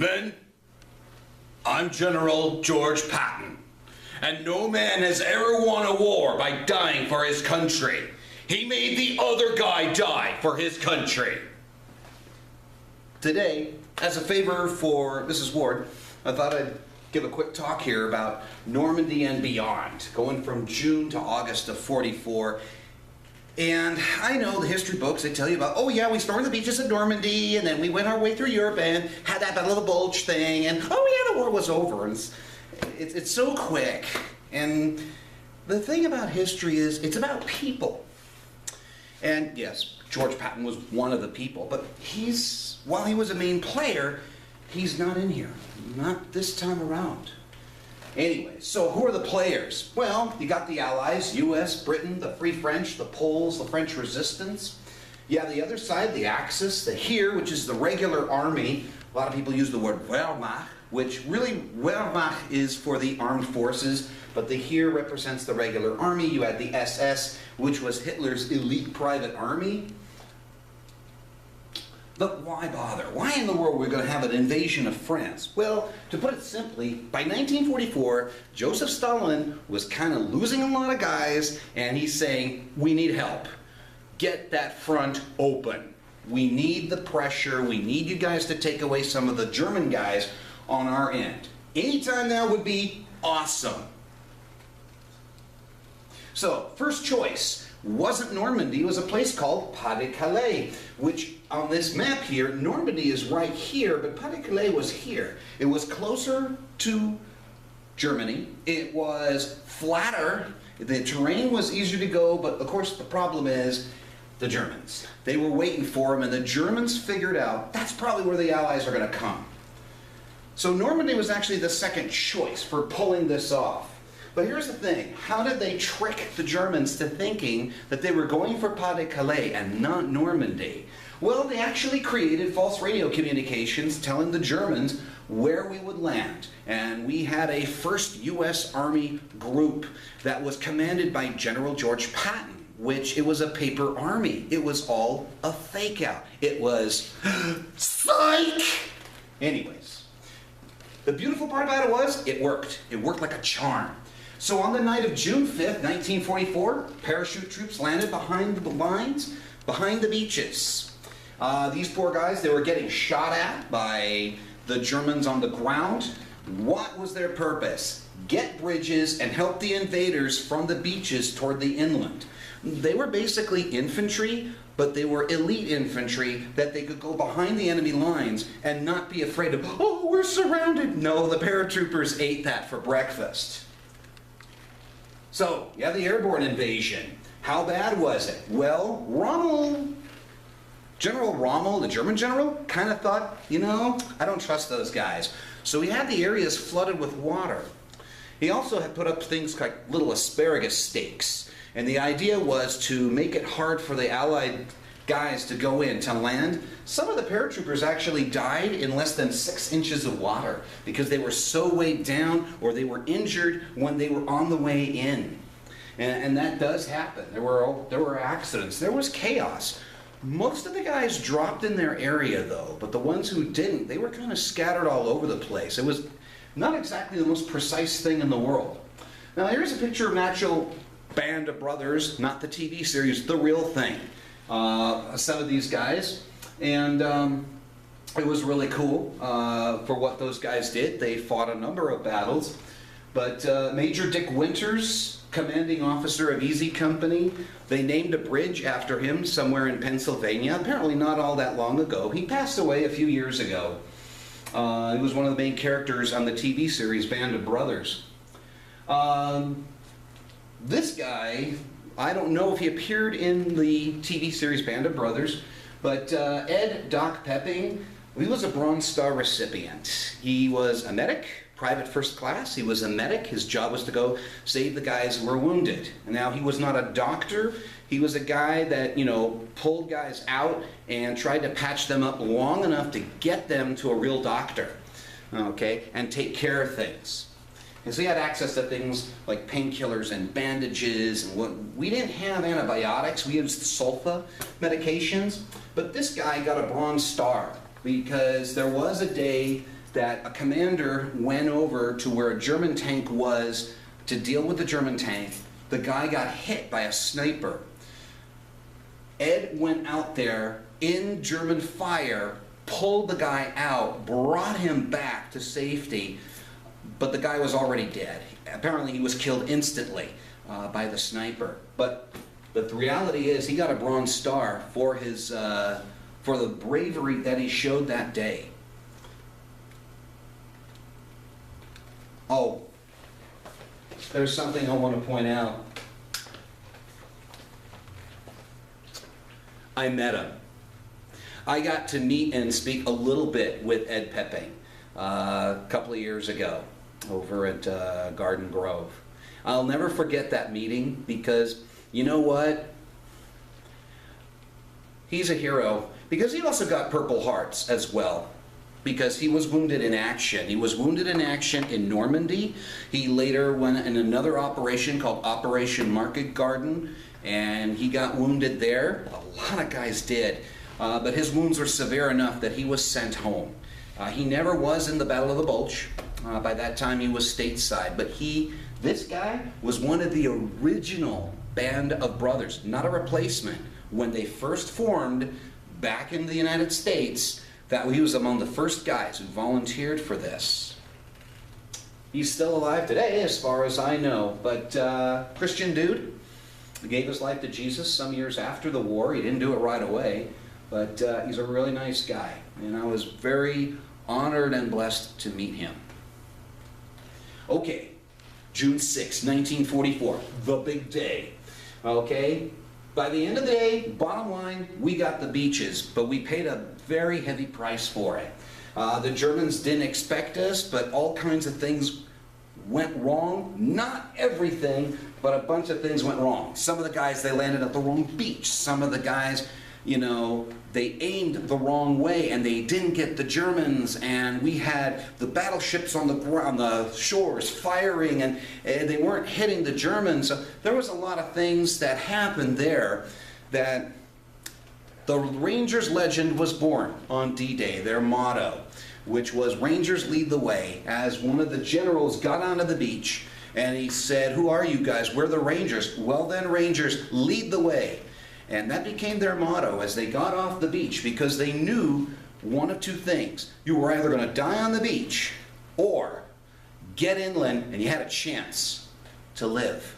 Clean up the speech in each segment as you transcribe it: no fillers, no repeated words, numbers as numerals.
Men, I'm General George Patton, and no man has ever won a war by dying for his country. He made the other guy die for his country. Today, as a favor for Mrs. Ward, I thought I'd give a quick talk here about Normandy and beyond, going from June to August of '44. And I know the history books, they tell you about, oh yeah, we stormed the beaches of Normandy, and then we went our way through Europe and had that Battle of the Bulge thing, and oh yeah, the war was over. And it's so quick. And the thing about history is, it's about people. And yes, George Patton was one of the people, but while he was a main player, he's not in here. Not this time around. Anyway, so who are the players? Well, you got the Allies, US, Britain, the Free French, the Poles, the French Resistance. Yeah, the other side, the Axis, the Heer, which is the regular army. A lot of people use the word Wehrmacht, which really, Wehrmacht is for the armed forces, but the Heer represents the regular army. You had the SS, which was Hitler's elite private army. But why bother? Why in the world were we going to have an invasion of France? Well, to put it simply, by 1944, Joseph Stalin was kind of losing a lot of guys, and he's saying, we need help. Get that front open. We need the pressure. We need you guys to take away some of the German guys on our end. Anytime now would be awesome. So, first choice wasn't Normandy, it was a place called Pas-de-Calais, which on this map here, Normandy is right here, but Pas-de-Calais was here. It was closer to Germany. It was flatter. The terrain was easier to go, but of course the problem is the Germans. They were waiting for them, and the Germans figured out that's probably where the Allies are going to come. So Normandy was actually the second choice for pulling this off. But here's the thing, how did they trick the Germans to thinking that they were going for Pas-de-Calais and not Normandy? Well, they actually created false radio communications telling the Germans where we would land. And we had a first U.S. Army group that was commanded by General George Patton, which it was a paper army. It was all a fake out. It was psych! Anyways, the beautiful part about it was it worked. It worked like a charm. So on the night of June 5th, 1944, parachute troops landed behind the lines, behind the beaches. These poor guys, they were getting shot at by the Germans on the ground. What was their purpose? Get bridges and help the invaders from the beaches toward the inland. They were basically infantry, but they were elite infantry that they could go behind the enemy lines and not be afraid of, oh, we're surrounded. No, the paratroopers ate that for breakfast. So, yeah, the airborne invasion. How bad was it? Well, General Rommel, the German general, kind of thought, you know, I don't trust those guys. So he had the areas flooded with water. He also had put up things like little asparagus stakes. And the idea was to make it hard for the Allied guys to go in, to land. Some of the paratroopers actually died in less than 6 inches of water because they were so weighed down or they were injured when they were on the way in. And that does happen. There were accidents. There was chaos. Most of the guys dropped in their area though, but the ones who didn't, they were kind of scattered all over the place. It was not exactly the most precise thing in the world. Now here's a picture of an actual band of brothers, not the TV series, the real thing. Some of these guys, and it was really cool for what those guys did. They fought a number of battles, but Major Dick Winters, commanding officer of Easy Company, they named a bridge after him somewhere in Pennsylvania, apparently not all that long ago. He passed away a few years ago. He was one of the main characters on the TV series Band of Brothers. This guy, I don't know if he appeared in the TV series Band of Brothers, but Ed Doc Pepping, he was a Bronze Star recipient. He was a medic, private first class. He was a medic. His job was to go save the guys who were wounded. And now he was not a doctor. He was a guy that, you know, pulled guys out and tried to patch them up long enough to get them to a real doctor, okay, and take care of things. And so he had access to things like painkillers and bandages. And we didn't have antibiotics. We used sulfa medications. But this guy got a Bronze Star because there was a day that a commander went over to where a German tank was to deal with the German tank. The guy got hit by a sniper. Ed went out there in German fire, pulled the guy out, brought him back to safety, but the guy was already dead. Apparently he was killed instantly by the sniper. But the reality is he got a Bronze Star for his for the bravery that he showed that day. Oh, there's something I want to point out. I met him. I got to meet and speak a little bit with Ed Pepe a couple of years ago over at Garden Grove. I'll never forget that meeting because, you know what? He's a hero because he also got Purple Hearts as well, because he was wounded in action. He was wounded in action in Normandy. He later went in another operation called Operation Market Garden, and he got wounded there. A lot of guys did, but his wounds were severe enough that he was sent home. He never was in the Battle of the Bulge. By that time he was stateside, but this guy was one of the original Band of Brothers, not a replacement. When they first formed back in the United States, that he was among the first guys who volunteered for this. He's still alive today, as far as I know, but Christian dude. He gave his life to Jesus some years after the war. He didn't do it right away, but he's a really nice guy, and I was very honored and blessed to meet him. Okay, June 6, 1944, the big day. Okay, by the end of the day, bottom line, we got the beaches, but we paid a very heavy price for it. The Germans didn't expect us, but all kinds of things went wrong. Not everything, but a bunch of things went wrong. Some of the guys, they landed at the wrong beach. Some of the guys, you know, they aimed the wrong way and they didn't get the Germans, and we had the battleships on the shores firing, and they weren't hitting the Germans. So there was a lot of things that happened there that the Rangers legend was born on D-Day, their motto, which was Rangers lead the way, as one of the generals got onto the beach and he said, "Who are you guys?" "We're the Rangers." "Well then, Rangers, lead the way." And that became their motto as they got off the beach, because they knew one of two things. You were either going to die on the beach or get inland and you had a chance to live.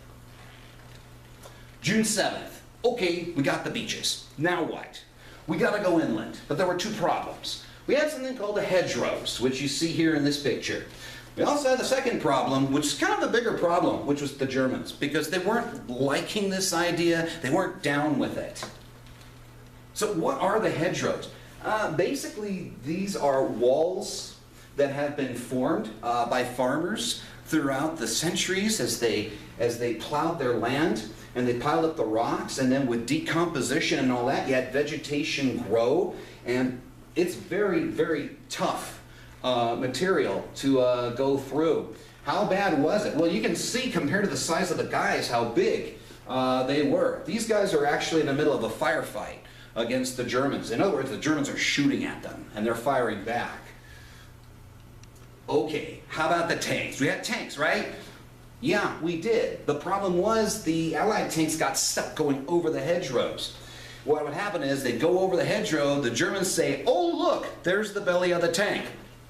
June 7th. Okay, we got the beaches. Now what? We got to go inland. But there were two problems. We had something called the hedgerows, which you see here in this picture. We also had the second problem, which is kind of the bigger problem, which was the Germans, because they weren't liking this idea. They weren't down with it. So what are the hedgerows? Basically, these are walls that have been formed by farmers throughout the centuries as they plowed their land, and they piled up the rocks, and then with decomposition and all that, you had vegetation grow, and it's very, very tough material to go through. How bad was it? Well, you can see compared to the size of the guys how big they were. These guys are actually in the middle of a firefight against the Germans. In other words, the Germans are shooting at them and they're firing back. Okay, how about the tanks? We had tanks, right? Yeah, we did. The problem was the Allied tanks got stuck going over the hedgerows. What would happen is they'd go over the hedgerow, the Germans say, "Oh look, there's the belly of the tank."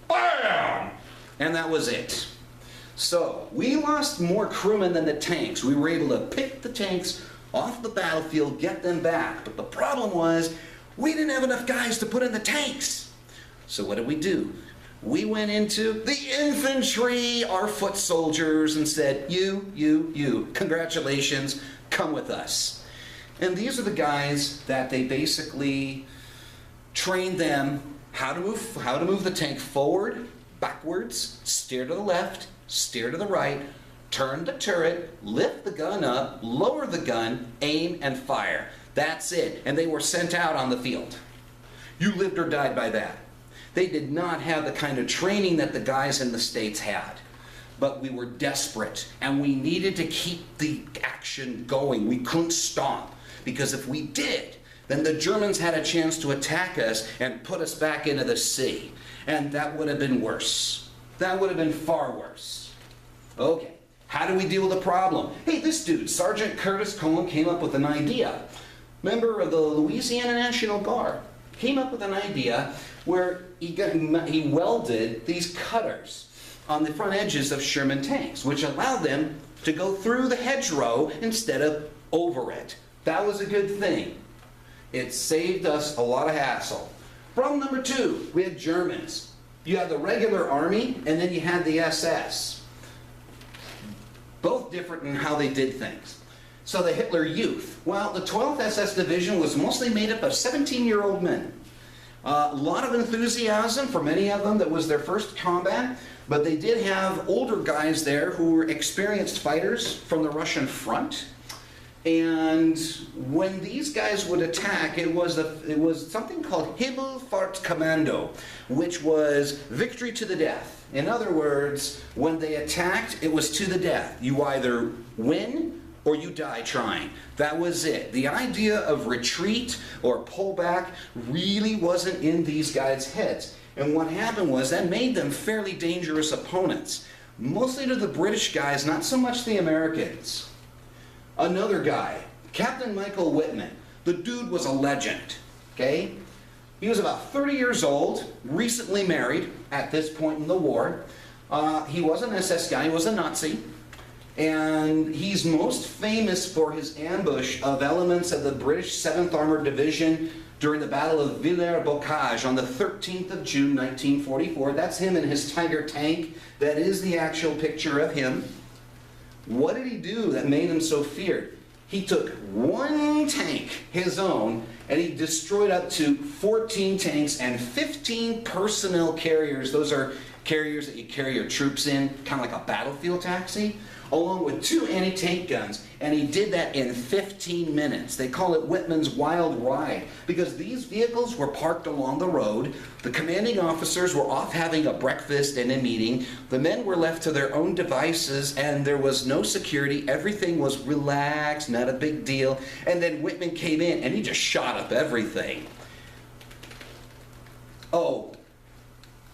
Bam! And that was it. So we lost more crewmen than the tanks. We were able to pick the tanks off the battlefield, get them back. But the problem was we didn't have enough guys to put in the tanks. So what did we do? We went into the infantry, our foot soldiers, and said, you, congratulations, come with us. And these are the guys that they basically trained them how to move the tank forward, backwards, steer to the left, steer to the right, turn the turret, lift the gun up, lower the gun, aim, and fire. That's it. And they were sent out on the field. You lived or died by that. They did not have the kind of training that the guys in the States had. But we were desperate, and we needed to keep the action going. We couldn't stop, because if we did, then the Germans had a chance to attack us and put us back into the sea. And that would have been worse. That would have been far worse. Okay, how do we deal with the problem? Hey, this dude, Sergeant Curtis Cohen, came up with an idea. Member of the Louisiana National Guard, came up with an idea where he welded these cutters on the front edges of Sherman tanks, which allowed them to go through the hedgerow instead of over it. That was a good thing. It saved us a lot of hassle. Problem number 2, we had Germans. You had the regular army, and then you had the SS. Both different in how they did things. So the Hitler Youth, well, the 12th SS Division was mostly made up of 17-year-old men. A lot of enthusiasm for many of them. That was their first combat, but they did have older guys there who were experienced fighters from the Russian front. And when these guys would attack, it was something called Himmelfahrtskommando, which was victory to the death. In other words, when they attacked, it was to the death. You either win or you die trying. That was it. The idea of retreat or pullback really wasn't in these guys' heads. And what happened was that made them fairly dangerous opponents. Mostly to the British guys, not so much the Americans. Another guy, Captain Michael Whitman. The dude was a legend, okay? He was about 30 years old, recently married at this point in the war. He was an SS guy, he was a Nazi. And he's most famous for his ambush of elements of the British 7th Armored Division during the Battle of Villers-Bocage on the 13th of June, 1944. That's him in his Tiger tank. That is the actual picture of him. What did he do that made him so feared? He took one tank, his own, and he destroyed up to 14 tanks and 15 personnel carriers. Those are carriers that you carry your troops in, kind of like a battlefield taxi, along with 2 anti-tank guns, and he did that in 15 minutes. They call it Whitman's Wild Ride, because these vehicles were parked along the road, the commanding officers were off having a breakfast and a meeting, the men were left to their own devices, and there was no security, everything was relaxed, not a big deal, and then Whitman came in and he just shot up everything. Oh,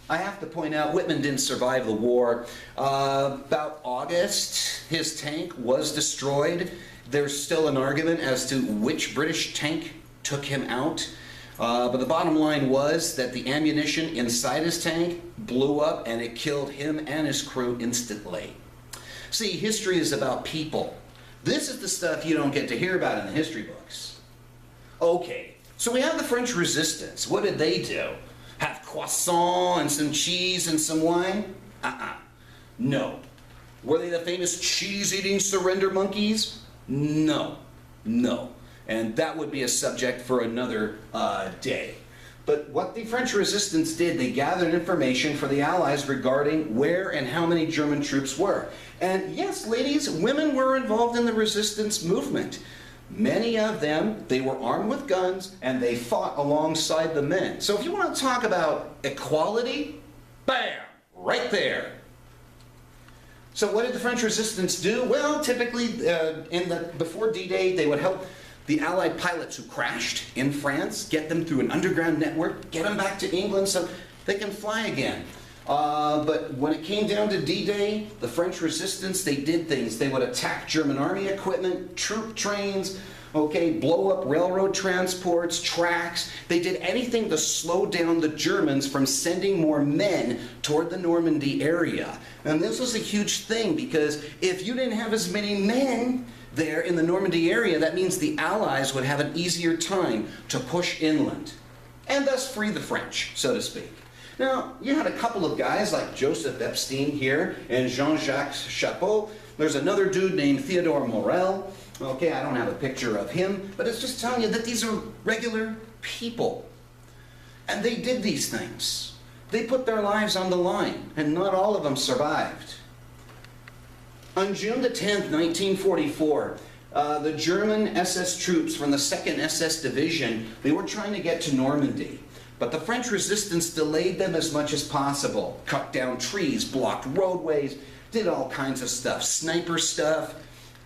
I have to point out, Whitman didn't survive the war. About August, his tank was destroyed. There's still an argument as to which British tank took him out. But the bottom line was that the ammunition inside his tank blew up and it killed him and his crew instantly. See, history is about people. This is the stuff you don't get to hear about in the history books. Okay, so we have the French Resistance. What did they do? Have croissant and some cheese and some wine? No. Were they the famous cheese-eating surrender monkeys? No. No. And that would be a subject for another day. But what the French Resistance did, they gathered information for the Allies regarding where and how many German troops were. And yes, ladies, women were involved in the resistance movement. Many of them, they were armed with guns and they fought alongside the men. So if you want to talk about equality, bam, right there. So what did the French Resistance do? Well, typically before D-Day, they would help the Allied pilots who crashed in France, get them through an underground network, get them back to England so they can fly again. But when it came down to D-Day, the French Resistance, they did things. They would attack German army equipment, troop trains, okay, blow up railroad transports, tracks. They did anything to slow down the Germans from sending more men toward the Normandy area. And this was a huge thing because if you didn't have as many men there in the Normandy area, that means the Allies would have an easier time to push inland and thus free the French, so to speak. Now, you had a couple of guys like Joseph Epstein here and Jean-Jacques Chapeau. There's another dude named Theodore Morel. Okay, I don't have a picture of him, but it's just telling you that these are regular people. And they did these things. They put their lives on the line, and not all of them survived. On June the 10th, 1944, the German SS troops from the 2nd SS Division, they were trying to get to Normandy. But the French Resistance delayed them as much as possible. Cut down trees, blocked roadways, did all kinds of stuff, sniper stuff,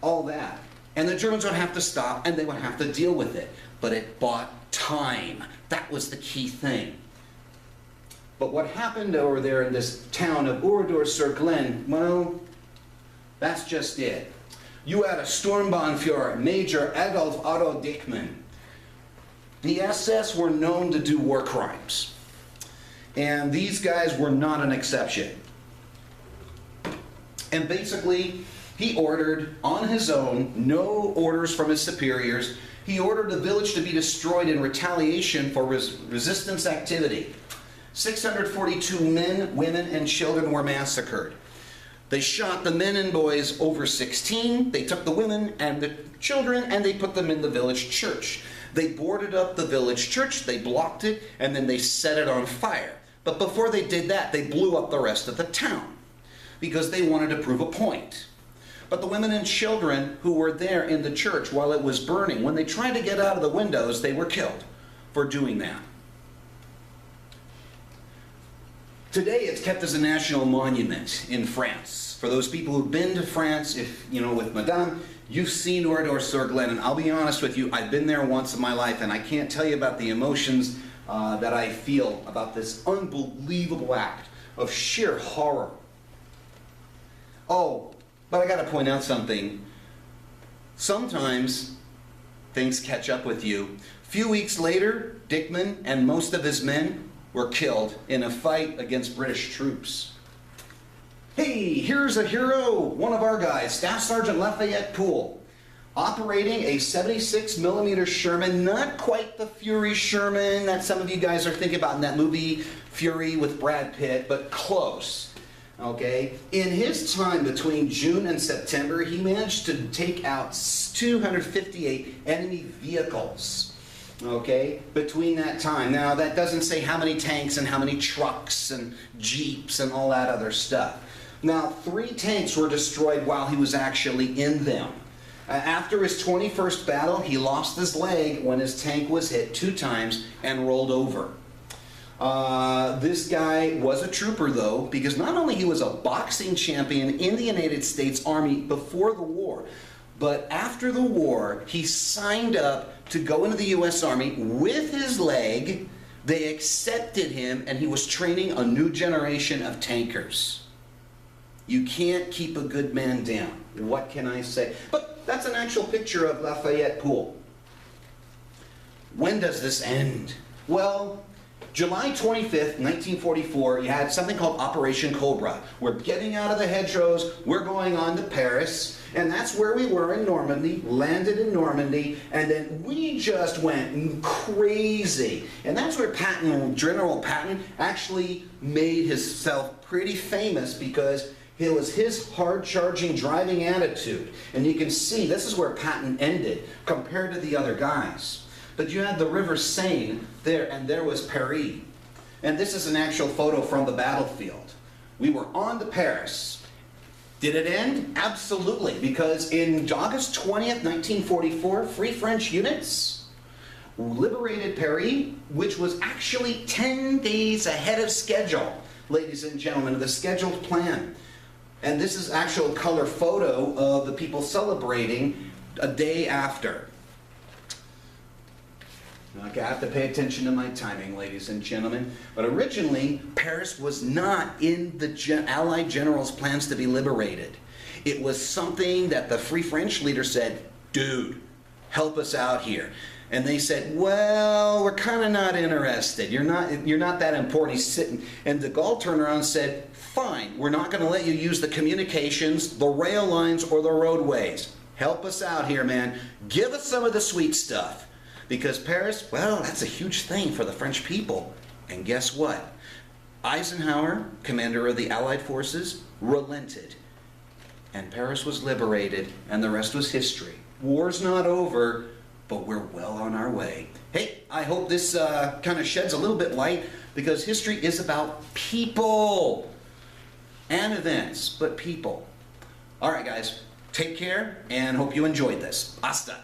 all that. And the Germans would have to stop, and they would have to deal with it. But it bought time. That was the key thing. But what happened over there in this town of Oradour-sur-Glane, well, that's just it. You had a Sturmbannführer, Major Adolf Otto Dickmann. The SS were known to do war crimes. And these guys were not an exception. And basically, he ordered, on his own, no orders from his superiors, he ordered the village to be destroyed in retaliation for resistance activity. 642 men, women, and children were massacred. They shot the men and boys over 16, they took the women and the children, and they put them in the village church. They boarded up the village church, they blocked it, and then they set it on fire. But before they did that, they blew up the rest of the town, because they wanted to prove a point. But the women and children who were there in the church while it was burning, when they tried to get out of the windows, they were killed for doing that. Today it's kept as a national monument in France. For those people who've been to France, if you know, with Madame, you've seen Oradour-sur-Glane, and I'll be honest with you, I've been there once in my life, and I can't tell you about the emotions that I feel about this unbelievable act of sheer horror. Oh, but I gotta point out something. Sometimes things catch up with you. A few weeks later, Dickmann and most of his men were killed in a fight against British troops. Hey, here's a hero, one of our guys, Staff Sergeant Lafayette Poole, operating a 76mm Sherman, not quite the Fury Sherman that some of you guys are thinking about in that movie Fury with Brad Pitt, but close. Okay, in his time between June and September, he managed to take out 258 enemy vehicles. Okay, between that time. Now, that doesn't say how many tanks and how many trucks and jeeps and all that other stuff. Now, 3 tanks were destroyed while he was actually in them. After his 21st battle, he lost his leg when his tank was hit 2 times and rolled over. This guy was a trooper, though, because not only he was a boxing champion in the United States Army before the war, but after the war, he signed up to go into the U.S. Army with his leg. They accepted him, and he was training a new generation of tankers. You can't keep a good man down. What can I say? But that's an actual picture of Lafayette Poole. When does this end? Well, July 25th, 1944, you had something called Operation Cobra. We're getting out of the hedgerows, we're going on to Paris, and that's where we were in Normandy, landed in Normandy, and then we just went crazy. And that's where Patton, General Patton, actually made himself pretty famous, because it was his hard-charging driving attitude. And you can see, this is where Patton ended compared to the other guys. But you had the River Seine there, and there was Paris. And this is an actual photo from the battlefield. We were on to Paris. Did it end? Absolutely, because in August 20th, 1944, Free French units liberated Paris, which was actually 10 days ahead of schedule, ladies and gentlemen, of the scheduled plan. And this is actual color photo of the people celebrating a day after. Okay, I have to pay attention to my timing, ladies and gentlemen. But originally, Paris was not in the Allied generals' plans to be liberated. It was something that the Free French leader said, dude, help us out here. And they said, well, we're kind of not interested. You're not that important. He's sitting. And de Gaulle turned around and said, fine, we're not going to let you use the communications, the rail lines, or the roadways. Help us out here, man. Give us some of the sweet stuff. Because Paris, well, that's a huge thing for the French people. And guess what? Eisenhower, commander of the Allied forces, relented. And Paris was liberated, and the rest was history. War's not over, but we're well on our way. Hey, I hope this kind of sheds a little bit light, because history is about people and events, but people. All right, guys, take care, and hope you enjoyed this. Hasta.